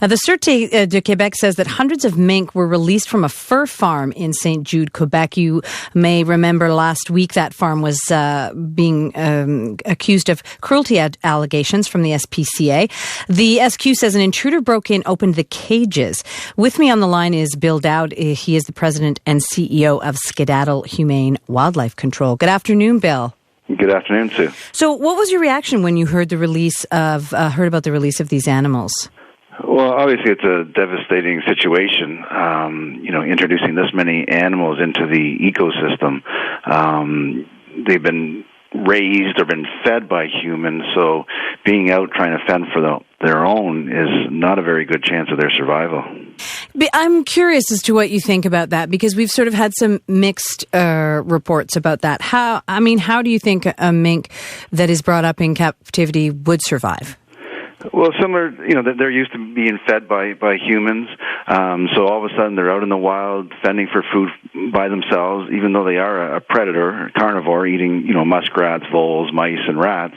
The Sûreté de Quebec says that hundreds of mink were released from a fur farm in St. Jude, Quebec. You may remember last week that farm was being accused of cruelty allegations from the SPCA. The SQ says an intruder broke in, opened the cages. With me on the line is Bill Dowd. He is the president and CEO of Skedaddle, Humane Wildlife Control. Good afternoon, Bill. Good afternoon, Sue. So what was your reaction when you heard heard about the release of these animals? Well, obviously it's a devastating situation, introducing this many animals into the ecosystem. They've been raised or been fed by humans, so being out trying to fend for their own is not a very good chance of their survival. I'm curious as to what you think about that, because we've sort of had some mixed reports about that. How do you think a mink that is brought up in captivity would survive? Well, similar, they're used to being fed by humans, so all of a sudden they're out in the wild fending for food by themselves, even though they are a predator, a carnivore, eating, muskrats, voles, mice, and rats.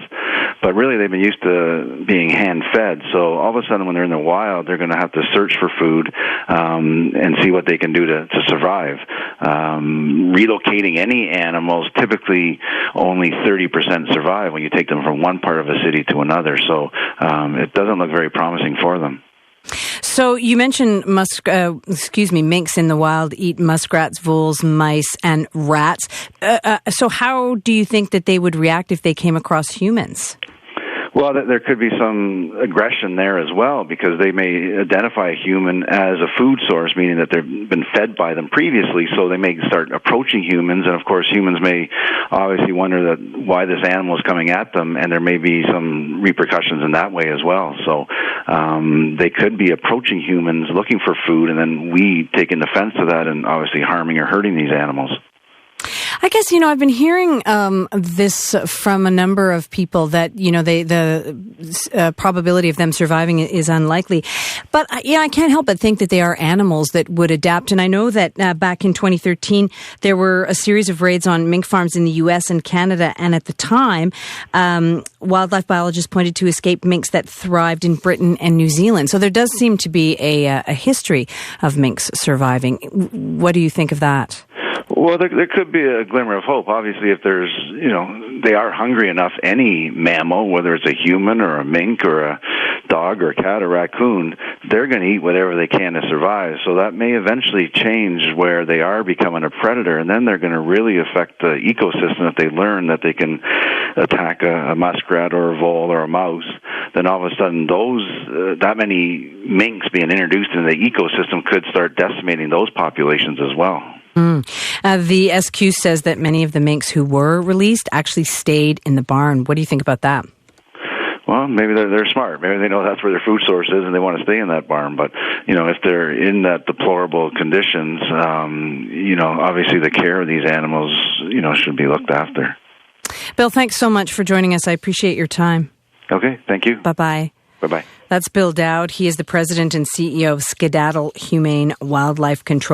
But really they've been used to being hand-fed, so all of a sudden when they're in the wild, they're going to have to search for food and see what they can do to survive. Relocating any animals, typically only 30% survive when you take them from one part of a city to another, so it doesn't look very promising for them. So you mentioned minks in the wild eat muskrats, voles, mice, and rats. So how do you think that they would react if they came across humans? Well, there could be some aggression there as well, because they may identify a human as a food source, meaning that they've been fed by them previously, so they may start approaching humans, and of course humans may obviously wonder why this animal is coming at them, and there may be some repercussions in that way as well. So they could be approaching humans looking for food, and then we taking offense to that and obviously harming or hurting these animals. I guess, I've been hearing this from a number of people that, the probability of them surviving is unlikely. But, I can't help but think that they are animals that would adapt. And I know that back in 2013, there were a series of raids on mink farms in the U.S. and Canada. And at the time, wildlife biologists pointed to escaped minks that thrived in Britain and New Zealand. So there does seem to be a history of minks surviving. What do you think of that? Well, there could be a glimmer of hope. Obviously, if there's, they are hungry enough, any mammal, whether it's a human or a mink or a dog or a cat or raccoon, they're going to eat whatever they can to survive. So that may eventually change where they are becoming a predator, and then they're going to really affect the ecosystem if they learn that they can attack a muskrat or a vole or a mouse. Then all of a sudden that many minks being introduced into the ecosystem could start decimating those populations as well. The SQ says that many of the minks who were released actually stayed in the barn. What do you think about that? Well, maybe they're smart. Maybe they know that's where their food source is and they want to stay in that barn. But, if they're in that deplorable conditions, obviously the care of these animals, should be looked after. Bill, thanks so much for joining us. I appreciate your time. Okay, thank you. Bye-bye. Bye-bye. That's Bill Dowd. He is the president and CEO of Skedaddle Humane Wildlife Control.